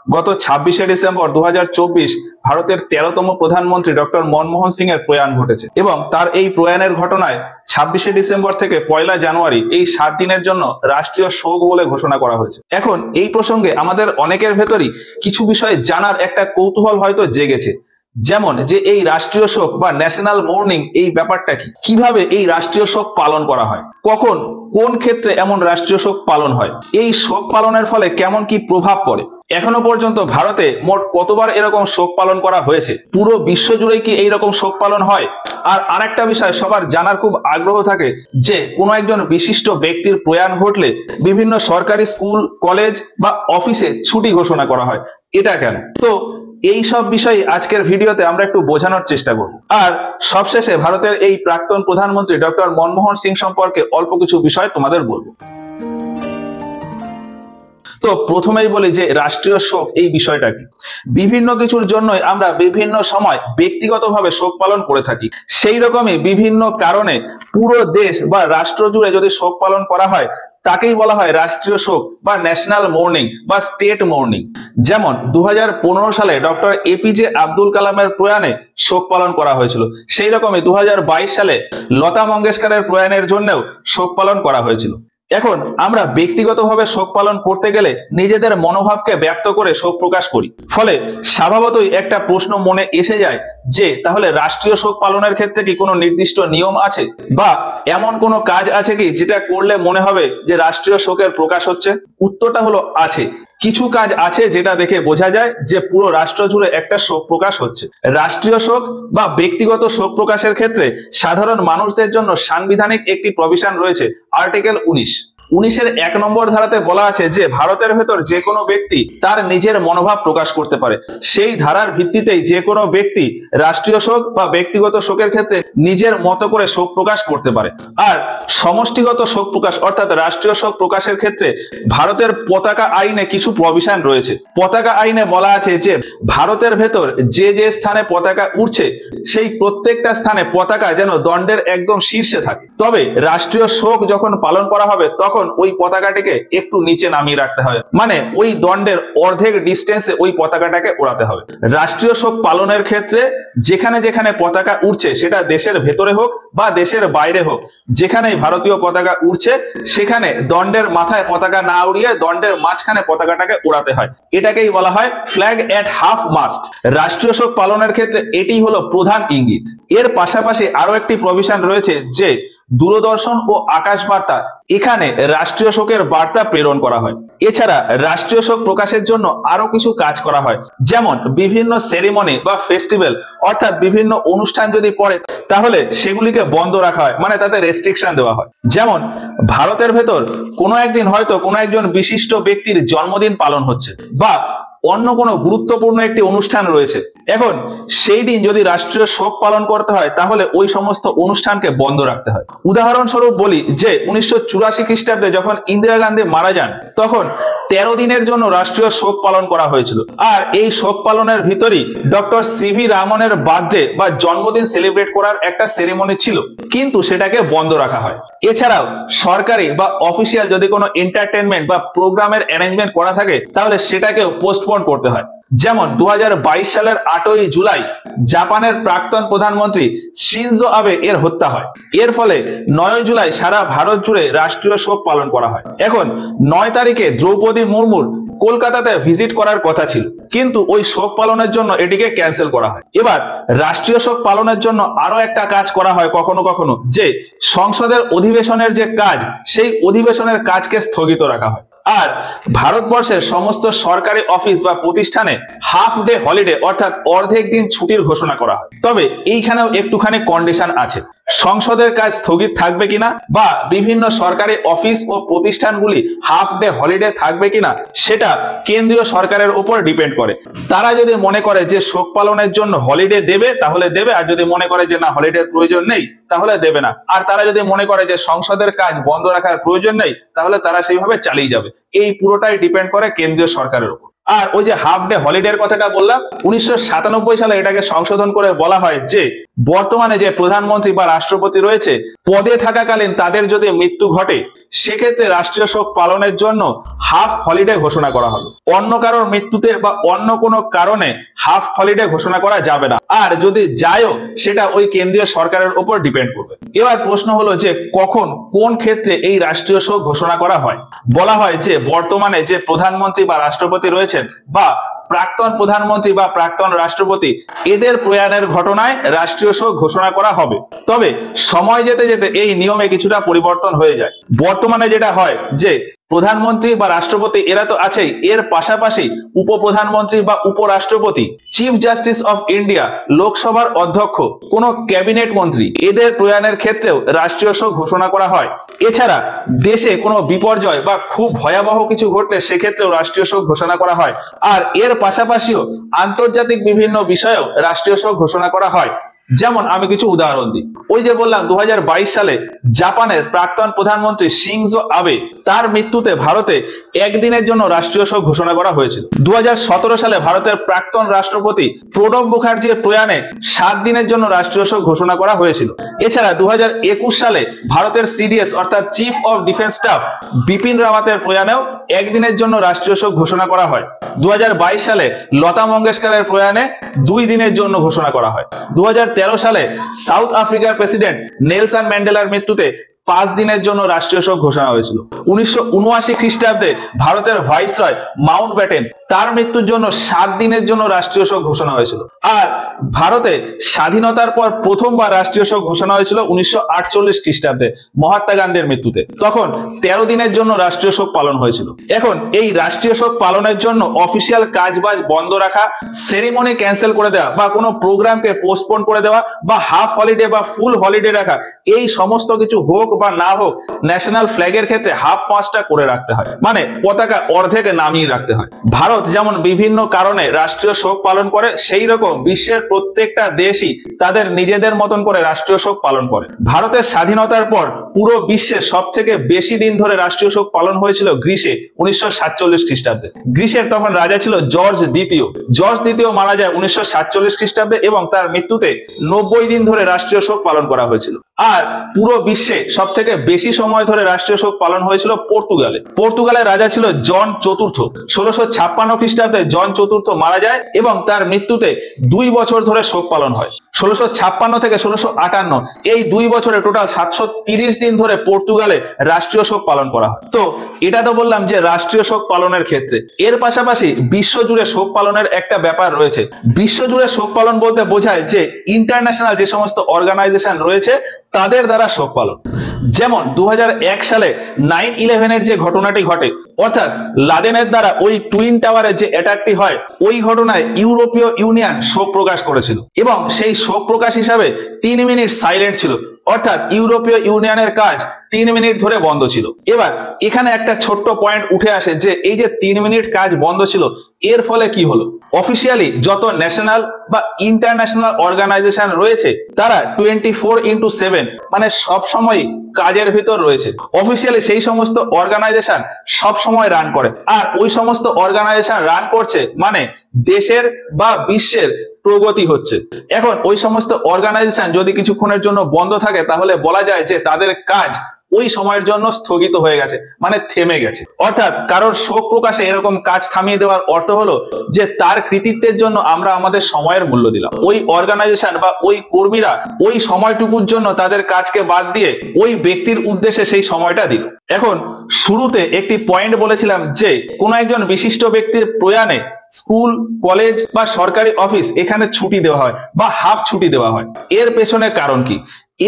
গত 26শে ডিসেম্বর 2024 ভারতের 13তম প্রধানমন্ত্রী ডক্টর মনমোহন সিং এর প্রয়াণ ঘটেছে এবং তার এই প্রয়াণের ঘটনায় 26শে ডিসেম্বর থেকে 1লা জানুয়ারি এই 7 দিনের জন্য রাষ্ট্রীয় শোক বলে ঘোষণা করা হয়েছে। এখন এই প্রসঙ্গে আমাদের অনেকের ভেতরই কিছু বিষয় জানার একটা কৌতূহল হয়তো জেগেছে, যেমন যে এই রাষ্ট্রীয় শোক বা ন্যাশনাল মর্নিং এই ব্যাপারটা কি, কিভাবে এই রাষ্ট্রীয় শোক পালন করা হয়, কখন কোন ক্ষেত্রে এমন রাষ্ট্রীয় শোক পালন হয়, এই শোক পালনের ফলে কেমন কি প্রভাব পড়ে, এখনো পর্যন্ত ভারতে মোট কতবার এরকম শোক পালন করা হয়েছে, পুরো বিশ্ব জুড়ে কি এইরকম শোক পালন হয়। আর আরেকটা বিষয় সবার জানার খুব আগ্রহ থাকে যে কোনো একজন বিশিষ্ট ব্যক্তির প্রয়াণ ঘটলে বিভিন্ন সরকারি স্কুল, কলেজ বা অফিসে ছুটি ঘোষণা করা হয়, এটা কেন? তো এই সব বিষয় আজকের ভিডিওতে আমরা একটু বোঝানোর চেষ্টা করব। আর সবশেষে ভারতের এই প্রাক্তন প্রধানমন্ত্রী ডক্টর মনমোহন সিং সম্পর্কে অল্প কিছু বিষয় তোমাদের বলবো। তো প্রথমেই বলি যে রাষ্ট্রীয় শোক এই বিষয়টা কি। বিভিন্ন কিছুর জন্যই আমরা বিভিন্ন সময় ব্যক্তিগতভাবে শোক পালন করে থাকি, সেই রকমই বিভিন্ন কারণে পুরো দেশ বা রাষ্ট্র জুড়ে যদি শোক পালন করা হয় তাকেই বলা হয় রাষ্ট্রীয় শোক বা ন্যাশনাল মর্নিং বা স্টেট মর্নিং। যেমন 2015 সালে ডক্টর এপিজে আব্দুল কালামের প্রয়াণে শোক পালন করা হয়েছিল, সেই রকমই 2022 সালে লতা মঙ্গেশকরের প্রয়াণের জন্যও শোক পালন করা হয়েছিল। এখন আমরা ব্যক্তিগতভাবে শোক পালন করতে গেলে নিজেদের মনোভাবকে ব্যক্ত করে শোক প্রকাশ করি, ফলে স্বভাবতই একটা প্রশ্ন মনে এসে যায় যে তাহলে রাষ্ট্রীয় শোক পালনের ক্ষেত্রে কি কোনো নির্দিষ্ট নিয়ম আছে বা এমন কোনো কাজ আছে কি যেটা করলে মনে হবে যে রাষ্ট্রীয় শোকের প্রকাশ হচ্ছে। উত্তরটা হলো আছে। কিছু কাজ আছে যেটা দেখে বোঝা যায় যে পুরো রাষ্ট্র জুড়ে একটা শোক প্রকাশ হচ্ছে। রাষ্ট্রীয় শোক বা ব্যক্তিগত শোক প্রকাশের ক্ষেত্রে সাধারণ মানুষদের জন্য সাংবিধানিক একটি প্রভিশন রয়েছে, আর্টিকেল 19 এর 1 নম্বর ধারাতে বলা আছে যে ভারতের ভেতর যে কোনো ব্যক্তি তার নিজের মনোভাব প্রকাশ করতে পারে। সেই ধারার ভিত্তিতেই যে কোনো ব্যক্তি রাষ্ট্রীয় শোক বা ব্যক্তিগত শোকের ক্ষেত্রে নিজের মতো করে শোক প্রকাশ করতে পারে। আর সমষ্টিগত শোক প্রকাশ অর্থাৎ রাষ্ট্রীয় শোক প্রকাশের ক্ষেত্রে ভারতের পতাকা আইনে কিছু প্রভিশন রয়েছে। পতাকা আইনে বলা আছে যে ভারতের ভেতর যে যে স্থানে পতাকা উড়ছে সেই প্রত্যেকটা স্থানে পতাকা যেন দণ্ডের একদম শীর্ষে থাকে। তবে রাষ্ট্রীয় শোক যখন পালন করা হবে তখন ওই পতাকাটিকে একটু নিচে নামিয়ে রাখতে হবে, মানে ওই দণ্ডের অর্ধেক ডিস্টেন্সে ওই পতাকাটাকে ওড়াতে হবে। রাষ্ট্রীয় শোক পালনের ক্ষেত্রে যেখানে যেখানে পতাকা উড়ছে সেটা দেশের ভেতরে হোক বা দেশের বাইরে হোক, যেখানেই ভারতীয় পতাকা উড়ছে সেখানে দণ্ডের মাথায় পতাকা না উড়িয়ে দণ্ডের মাঝখানে পতাকাটাকে ওড়াতে হয়। এটাকেই বলা হয় ফ্ল্যাগ এট হাফ মাস্ট। রাষ্ট্রীয় শোক পালনের ক্ষেত্রে এটি হলো প্রধান ইঙ্গিত। এর পাশাপাশি আরো একটি প্রভিশন রয়েছে যে দূরদর্শন ও আকাশ বার্তা এখানে রাষ্ট্রীয় শোকের বার্তা প্রেরণ করা হয়। এছাড়া রাষ্ট্রীয় শোক প্রকাশের জন্য আরো কিছু কাজ করা হয়, যেমন বিভিন্ন সেরিমনি বা ফেস্টিভ্যাল অর্থাৎ বিভিন্ন অনুষ্ঠান যদি পড়ে তাহলে সেগুলিকে বন্ধ রাখা হয়, মানে তাতে রেস্ট্রিকশন দেওয়া হয়। যেমন ভারতের ভেতর কোনো একদিন হয়তো কোনো একজন বিশিষ্ট ব্যক্তির জন্মদিন পালন হচ্ছে বা অন্য কোনো গুরুত্বপূর্ণ একটি অনুষ্ঠান রয়েছে, এখন সেই দিন যদি রাষ্ট্রীয় শোক পালন করতে হয় তাহলে ওই সমস্ত অনুষ্ঠানকে বন্ধ রাখতে হয়। উদাহরণস্বরূপ বলি যে 1984 খ্রিস্টাব্দে যখন ইন্দিরা গান্ধী মারা যান তখন 13 দিনের জন্য রাষ্ট্রীয় শোক পালন করা হয়েছিল। আর এই শোক পালনের ভিতরেই ডক্টর সিভি রামনের বার্থডে বা জন্মদিন সেলিব্রেট করার একটা সেরিমনি ছিল, কিন্তু সেটাকে বন্ধ রাখা হয়। এছাড়াও সরকারি বা অফিসিয়াল যদি কোনো এন্টারটেনমেন্ট বা প্রোগ্রামের অ্যারেঞ্জমেন্ট করা থাকে তাহলে সেটাকেও পোস্টপোন করতে হয়। যেমন 2022 সালের 8ই জুলাই জাপানের প্রাক্তন প্রধানমন্ত্রী শিনজো আবে এর হত্যা হয়। এর ফলে 9 জুলাই সারা ভারত জুড়ে রাষ্ট্রীয় শোক পালন করা হয়। এখন 9 তারিখে দ্রৌপদী মুর্মুর কলকাতাতে ভিজিট করার কথা ছিল, কিন্তু ওই শোক পালনের জন্য এটিকে ক্যান্সেল করা হয়। এবার রাষ্ট্রীয় শোক পালনের জন্য আরো একটা কাজ করা হয় কখনো কখনো, যে সংসদের অধিবেশনের যে কাজ সেই অধিবেশনের কাজকে স্থগিত রাখা হয়। আর ভারতবর্ষের সমস্ত সরকারি অফিস বা প্রতিষ্ঠানে হাফ ডে হলিডে অর্থাৎ অর্ধেক দিন ছুটির ঘোষণা করা হয়। তবে এইখানেও একটুখানি কন্ডিশন আছে, সংসদের কাজ স্থগিত থাকবে কিনা বা বিভিন্ন সরকারি অফিস ও প্রতিষ্ঠানগুলি হাফ ডে হলিডে থাকবে কিনা সেটা কেন্দ্রীয় সরকারের উপর ডিপেন্ড করে। তারা যদি মনে করে যে শোক পালনের জন্য হলিডে দেবে তাহলে দেবে, আর যদি মনে করে যে না হলিডের প্রয়োজন নেই তাহলে দেবে না। আর তারা যদি মনে করে যে সংসদের কাজ বন্ধ রাখার প্রয়োজন নেই তাহলে তারা সেইভাবে চালিয়ে যাবে। এই পুরোটাই ডিপেন্ড করে কেন্দ্রীয় সরকারের উপর। আর ওই যে হাফ ডে হলিডের কথাটা বললাম, 1997 সালে এটাকে সংশোধন করে বলা হয় যে বর্তমানে যে প্রধানমন্ত্রী বা রাষ্ট্রপতি রয়েছে পদে থাকাকালীন তাদের যদি মৃত্যু ঘটে সেক্ষেত্রে রাষ্ট্রীয় শোক পালনের জন্য হাফ হলিডে ঘোষণা করা হবে। অন্য কারোর মৃত্যুতে বা অন্য কোনো কারণে হাফ হলিডে ঘোষণা করা যাবে না, আর যদি যায়ও সেটা ওই কেন্দ্রীয় সরকারের উপর ডিপেন্ড করবে। এবার প্রশ্ন হলো যে কখন কোন ক্ষেত্রে এই রাষ্ট্রীয় শোক ঘোষণা করা হয়। বলা হয় যে বর্তমানে যে প্রধানমন্ত্রী বা রাষ্ট্রপতি রয়েছেন বা প্রাক্তন প্রধানমন্ত্রী বা প্রাক্তন রাষ্ট্রপতি এদের প্রয়াণের ঘটনায় রাষ্ট্রীয় শোক ঘোষণা করা হবে। তবে সময় যেতে যেতে এই নিয়মে কিছুটা পরিবর্তন হয়ে যায়। বর্তমানে যেটা হয় যে প্রধানমন্ত্রী বা রাষ্ট্রপতি এরা তো আছেই, এর পাশাপাশি উপপ্রধানমন্ত্রী বা উপরাষ্ট্রপতি, চিফ জাস্টিস অফ ইন্ডিয়া, লোকসভার অধ্যক্ষ, কোন ক্যাবিনেট মন্ত্রী এদের প্রয়াণের ক্ষেত্রেও রাষ্ট্রীয় শোক ঘোষণা করা হয়। এছাড়া দেশে কোনো বিপর্যয় বা খুব ভয়াবহ কিছু ঘটলে সেক্ষেত্রেও রাষ্ট্রীয় শোক ঘোষণা করা হয়। আর এর পাশাপাশিও আন্তর্জাতিক বিভিন্ন বিষয়েও রাষ্ট্রীয় শোক ঘোষণা করা হয়। যেমন আমি কিছু উদাহরণ দিই। ওই যে বললাম 2022 সালে জাপানের প্রাক্তন প্রধানমন্ত্রী শিনজো আবে তার মৃত্যুতে ভারতে একদিনের জন্য রাষ্ট্রীয় শোক ঘোষণা করা হয়েছিল। 2017 সালে ভারতের প্রাক্তন রাষ্ট্রপতি প্রণব মুখার্জির প্রয়াণে 7 দিনের জন্য রাষ্ট্রীয় শোক ঘোষণা করা হয়েছিল। এছাড়া 2021 সালে ভারতের সিডিএস অর্থাৎ chief of defence staff Bipin রাওয়াতের প্রয়াণেও একদিনের জন্য রাষ্ট্রীয় শোক ঘোষণা করা হয়। 2022 সালে লতা মঙ্গেশকরের প্রয়াণে 2 দিনের জন্য ঘোষণা করা হয়। 2013 সালে সাউথ আফ্রিকার প্রেসিডেন্ট নেলসন ম্যান্ডেলার মৃত্যুতে 5 দিনের জন্য রাষ্ট্রীয় শোক ঘোষণা হয়েছিল। 1979 খ্রিস্টাব্দে ভারতের ভাইসরয় মাউন্ট ব্যাটেন তার মৃত্যুর জন্য 7 দিনের জন্য রাষ্ট্রীয় শোক ঘোষণা হয়েছিল। আর ভারতে স্বাধীনতার পর প্রথমবার রাষ্ট্রীয় শোক ঘোষণা হয়েছিল 1948 খ্রিস্টাব্দে মহাত্মা গান্ধীর মৃত্যুতে, তখন 13 দিনের জন্য রাষ্ট্রীয় শোক পালন হয়েছিল। এখন এই রাষ্ট্রীয় শোক পালনের জন্য অফিসিয়াল কাজবাজ বন্ধ রাখা, সেরিমনি ক্যান্সেল করে দেওয়া বা কোনো প্রোগ্রামকে পোস্টপোন করে দেওয়া বা হাফ হলিডে বা ফুল হলিডে রাখা, এই সমস্ত কিছু হোক বা না হোক ন্যাশনাল ফ্ল্যাগের ক্ষেত্রে হাফ পাঁচটা করে রাখতে হয়, মানে পতাকা অর্ধেক নামিয়ে রাখতে হয়। ভারত যেমন বিভিন্ন কারণে রাষ্ট্রীয় শোক পালন করে, সেই রকম বিশ্বের প্রত্যেকটা দেশই তাদের নিজেদের মতন করে রাষ্ট্রীয় শোক পালন করে। ভারতের স্বাধীনতার পর পুরো বিশ্বে সব থেকে বেশি দিন ধরে রাষ্ট্রীয় শোক পালন হয়েছিল গ্রিসে 1947 খ্রিস্টাব্দে। গ্রিসের তখন রাজা ছিল জর্জ দ্বিতীয়। জর্জ দ্বিতীয় মারা যায় 1947 খ্রিস্টাব্দে এবং তার মৃত্যুতে 90 দিন ধরে রাষ্ট্রীয় শোক পালন করা হয়েছিল। আর পুরো বিশ্বে সব থেকে বেশি সময় ধরে রাষ্ট্রীয় শোক পালন হয়েছিল পর্তুগালে। পর্তুগালের রাজা ছিল জন চতুর্থ। 1656 খ্রিস্টাব্দে জন চতুর্থ মারা যায় এবং তার মৃত্যুতে 2 বছর ধরে শোক পালন হয়। 1656 থেকে 1658 এই 2 বছরে টোটাল 730 দিন ধরে পর্তুগালে রাষ্ট্রীয় শোক পালন করা হয়। তো এটা তো বললাম যে রাষ্ট্রীয় শোক পালনের ক্ষেত্রে। এর পাশাপাশি বিশ্বজুড়ে শোক পালনের একটা ব্যাপার রয়েছে। বিশ্বজুড়ে শোক পালন বলতে বোঝায় যে ইন্টারন্যাশনাল যে সমস্ত অর্গানাইজেশন রয়েছে তাদের দ্বারা শোক পালন। যেমন 2001 সালে 9/11 এর যে ঘটনাটি ঘটে, অর্থাৎ লাদেনের দ্বারা ওই টুইন টাওয়ারে যে অ্যাটাকটি হয়, ওই ঘটনায় ইউরোপীয় ইউনিয়ন শোক প্রকাশ করেছিল এবং সেই শোক প্রকাশ হিসাবে 3 মিনিট সাইলেন্ট ছিল, অর্থাৎ ইউরোপীয় ইউনিয়নের কাজ 3 মিনিট ধরে বন্ধ ছিল। এবার এখানে একটা ছোট্ট পয়েন্ট উঠে আসে যে এই যে 3 মিনিট কাজ বন্ধ ছিল, এর ফলে কি হলো? অফিসিয়ালি যত ন্যাশনাল বা ইন্টারন্যাশনাল অর্গানাইজেশন রয়েছে তারা 24x7 মানে সব সময় কাজের ভিতর রয়েছে। অফিসিয়ালি সেই সমস্ত অর্গানাইজেশন সব সময় রান করে, আর ওই সমস্ত অর্গানাইজেশন রান করছে মানে দেশের বা বিশ্বের প্রগতি হচ্ছে। এখন ওই সমস্ত অর্গানাইজেশন যদি কিছুক্ষণের জন্য বন্ধ থাকে তাহলে বলা যায় যে তাদের কাজ ওই সময়ের জন্য স্থগিত হয়ে গেছে, মানে থেমে গেছে। অর্থাৎ কারোর শোক প্রকাশে এরকম কাজ থামিয়ে দেওয়ার অর্থ হলো যে তার কৃতিত্বের জন্য আমরা আমাদের সময়ের মূল্য দিলাম। ওই অর্গানাইজেশন বা ওই কর্মীরা ওই সময়টুকুর জন্য তাদের কাজকে বাদ দিয়ে ওই ব্যক্তির উদ্দেশ্যে সেই সময়টা দিল। এখন শুরুতে একটি পয়েন্ট বলেছিলাম যে কোনো একজন বিশিষ্ট ব্যক্তির প্রয়াণে স্কুল, কলেজ বা সরকারি অফিস এখানে ছুটি দেওয়া হয় বা হাফ ছুটি দেওয়া হয়। এর পেছনে কারণ কি?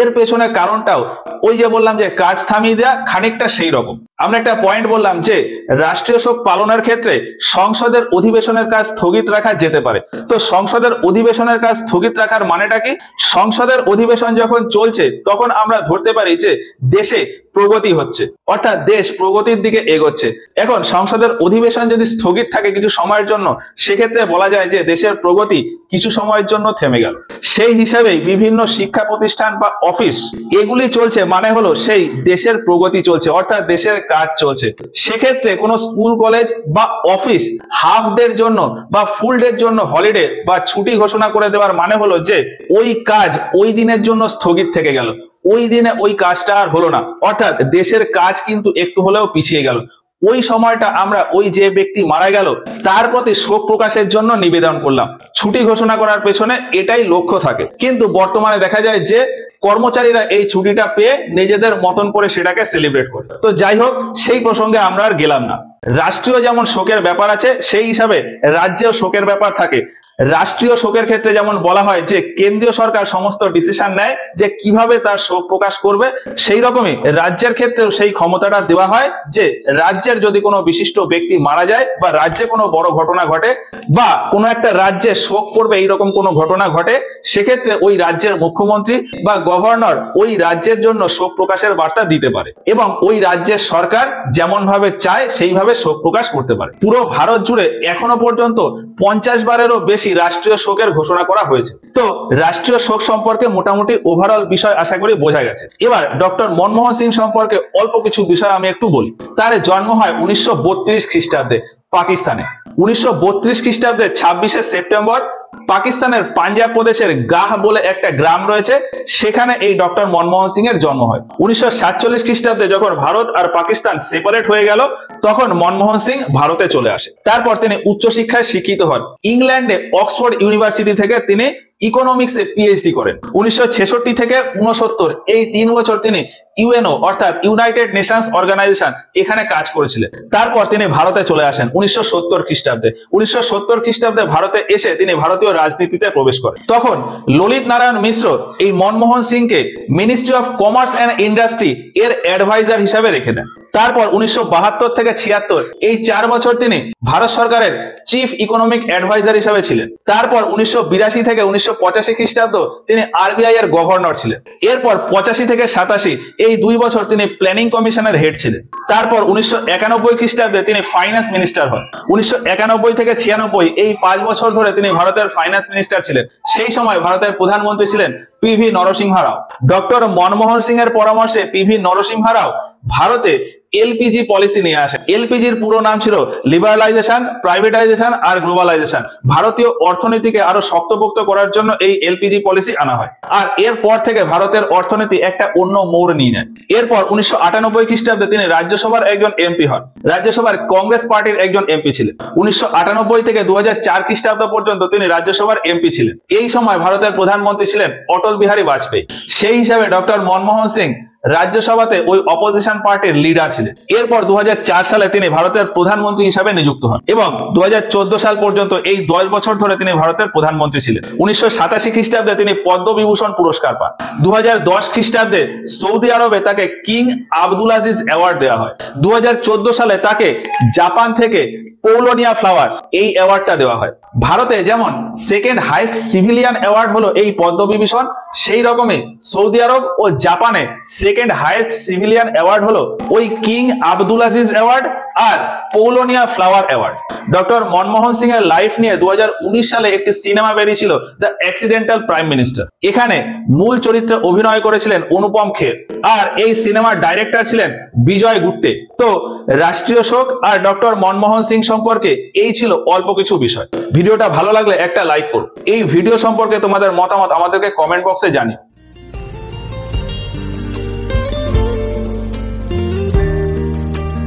এর পেছনে কারণটাও ওই যে বললাম যে কাজ থামিয়ে দেওয়া, খানিকটা সেই রকম। আমরা একটা পয়েন্ট বললাম যে রাষ্ট্রীয় শোক পালনের ক্ষেত্রে সংসদের অধিবেশনের কাজ স্থগিত রাখা যেতে পারে। তো সংসদের অধিবেশনের কাজ স্থগিত রাখার মানেটা কি? সংসদের অধিবেশন যখন চলছে তখন আমরা ধরতে পারি যে দেশে প্রগতি হচ্ছে, অর্থাৎ দেশ প্রগতির দিকে এগোচ্ছে। এখন সংসদের অধিবেশন যদি স্থগিত থাকে কিছু সময়ের জন্য, সেক্ষেত্রে বলা যায় যে দেশের প্রগতি কিছু সময়ের জন্য থেমে গেল। সেই হিসাবেই বিভিন্ন শিক্ষা প্রতিষ্ঠান বা অফিস এগুলি চলছে, মানে হলো সেই দেশের প্রগতি চলছে, অর্থাৎ দেশের কাজ চলছে। সেক্ষেত্রে কোনো স্কুল কলেজ বা অফিস হাফ ডের জন্য বা ফুল ডের জন্য হলিডে বা ছুটি ঘোষণা করে দেওয়ার মানে হলো যে ওই কাজ ওই দিনের জন্য স্থগিত থেকে গেল, ওই দিনে ওই কাজটা আর হলো না, অর্থাৎ দেশের কাজ কিন্তু একটু হলেও পিছিয়ে গেল। ওই সময়টা আমরা ওই যে ব্যক্তি মারা গেল তার প্রতি শোক প্রকাশের জন্য নিবেদন করলাম। ছুটি ঘোষণা করার পেছনে এটাই লক্ষ্য থাকে, কিন্তু বর্তমানে দেখা যায় যে কর্মচারীরা এই ছুটিটা পেয়ে নিজেদের মতন করে সেটাকে সেলিব্রেট করে। তো যাই হোক, সেই প্রসঙ্গে আমরা আর গেলাম না। রাষ্ট্রীয় যেমন শোকের ব্যাপার আছে, সেই হিসাবে রাজ্যেও শোকের ব্যাপার থাকে। রাষ্ট্রীয় শোকের ক্ষেত্রে যেমন বলা হয় যে কেন্দ্রীয় সরকার সমস্ত ডিসিশন নেয় যে কিভাবে তার শোক প্রকাশ করবে, সেই রকমই রাজ্যের ক্ষেত্রেও সেই ক্ষমতাটা দেওয়া হয় যে রাজ্যের যদি কোনো বিশিষ্ট ব্যক্তি মারা যায় বা রাজ্যে কোনো বড় ঘটনা ঘটে বা কোনো একটা রাজ্যে শোক করবে এইরকম কোনো ঘটনা ঘটে, সেক্ষেত্রে ওই রাজ্যের মুখ্যমন্ত্রী বা গভর্নর ওই রাজ্যের জন্য শোক প্রকাশের বার্তা দিতে পারে এবং ওই রাজ্যের সরকার যেমন ভাবে চায় সেইভাবে শোক প্রকাশ করতে পারে। পুরো ভারত জুড়ে এখনো পর্যন্ত 50 বারেরও বেশি রাষ্ট্রীয় শোকের ঘোষণা করা হয়েছে। তো রাষ্ট্রীয় শোক সম্পর্কে মোটামুটি ওভারঅল বিষয় আশা করি বোঝা গেছে। এবার ডক্টর মনমোহন সিং সম্পর্কে অল্প কিছু বিষয় আমি একটু বলি। তার জন্ম হয় 1932 খ্রিস্টাব্দে পাকিস্তানে। 1932 খ্রিস্টাব্দে 26শে সেপ্টেম্বর পাকিস্তানের পাঞ্জাব প্রদেশের গাহ বলে একটা গ্রাম রয়েছে, সেখানে এই ডক্টর মনমোহন সিং এর জন্ম হয়। 1947 খ্রিস্টাব্দে যখন ভারত আর পাকিস্তান সেপারেট হয়ে গেল, তখন মনমোহন সিং ভারতে চলে আসে। তারপর তিনি উচ্চশিক্ষায় শিক্ষিত হন। ইংল্যান্ডে অক্সফোর্ড ইউনিভার্সিটি থেকে তিনি ইকোনমিক্সে পিএইচডি করেন। 1966 থেকে 69 এই 3 বছর তিনি ইউএনও অর্থাৎ ইউনাইটেড নেশনস অর্গানাইজেশন এখানে কাজ করেছিলেন। তারপর তিনি ভারতে চলে আসেন 1970 খ্রিস্টাব্দে। 1970 খ্রিস্টাব্দে ভারতে এসে তিনি ভারতীয় রাজনীতিতে প্রবেশ করেন। তখন ললিত নারায়ণ মিশ্র এই মনমোহন সিংকে ministry of commerce and industry এর অ্যাডভাইজার হিসাবে রেখে দেন। তারপর 1972 থেকে 76 এই 4 বছর তিনি ভারত সরকারের চিফ ইকোনমিক অ্যাডভাইজার হিসাবে ছিলেন। তারপর 1982 থেকে 1985 খ্রিস্টাব্দ তিনি আরবিআই এর গভর্নর ছিলেন। এরপর 85 থেকে 87 এই 2 বছর তিনি প্ল্যানিং কমিশনের হেড ছিলেন। তারপর 1991 খ্রিস্টাব্দে তিনি ফাইন্যান্স মিনিস্টার হন। 1991 থেকে 96 এই 5 বছর ধরে তিনি ভারতের ফাইন্যান্স মিনিস্টার ছিলেন। সেই সময় ভারতের প্রধানমন্ত্রী ছিলেন পিভি নরসিংহ রাও। ডক্টর মনমোহন সিং এর পরামর্শে পিভি নরসিংহ রাও ভারতে এলপিজি পলিসি নিয়ে আসেন। এলপিজির পুরো নাম ছিল লিবারালাইজেশন, প্রাইভেটাইজেশন আর গ্লোবালাইজেশন। ভারতীয় অর্থনীতিকে আরো শক্তপোক্ত করার জন্য এই এলপিজি পলিসি আনা হয়। আর এরপর থেকে ভারতের অর্থনীতি একটা অন্য মোড় নিয়ে নেয়। এরপর 1998 খ্রিস্টাব্দে তিনি রাজ্যসভার একজন এমপি হন। রাজ্যসভার কংগ্রেস পার্টির একজন এমপি ছিলেন। 1998 থেকে 2004 খ্রিস্টাব্দ পর্যন্ত তিনি রাজ্যসভার এমপি ছিলেন। এই সময় ভারতের প্রধানমন্ত্রী ছিলেন অটল বিহারী বাজপেয়ী। সেই হিসাবে ডক্টর মনমোহন সিং রাজ্যসভাতে ওই অপোজিশন পার্টির লিডার ছিলেন। এরপর 2004 সালে তিনি ভারতের প্রধানমন্ত্রী হিসাবে নিযুক্ত হন এবং 2014 সাল পর্যন্ত এই 10 বছর ধরে তিনি ভারতের প্রধানমন্ত্রী ছিলেন। 1987 খ্রিস্টাব্দে তিনি পদ্মবিভূষণ পুরস্কার পান। 2010 খ্রিস্টাব্দে সৌদি আরবে তাকে কিং আব্দুল আজিজ অ্যাওয়ার্ড দেওয়া হয়। 2014 সালে তাকে জাপান থেকে পৌলোনিয়া ফ্লাওয়ার এই অ্যাওয়ার্ডটা দেওয়া হয়। ভারতে যেমন সেকেন্ড হাইস্ট সিভিলিয়ান অ্যাওয়ার্ড হলো এই পদ্মবিভূষণ, সেই রকমই সৌদি আরব ও জাপানে সেকেন্ড হাইস্ট সিভিলিয়ান অ্যাওয়ার্ড হলো ওই কিং আব্দুল আজিজ অ্যাওয়ার্ড আর Paulownia flower award. Doctor Manmohan Singh এর লাইফ নিয়ে 2019 সালে একটি সিনেমা বেরিয়েছিল দ্য অ্যাক্সিডেন্টাল প্রাইম মিনিস্টার। এখানে মূল চরিত্রে অভিনয় করেছিলেন অনুপম খের আর এই সিনেমার ডাইরেক্টর ছিলেন বিজয় গুট্টে। তো রাষ্ট্রীয় শোক আর ডক্টর মনমোহন সিং সম্পর্কে এই ছিল অল্প কিছু বিষয়। ভিডিওটা ভালো লাগলে একটা লাইক করো। এই ভিডিও সম্পর্কে তোমাদের মতামত আমাদেরকে কমেন্ট বক্সে জানিও।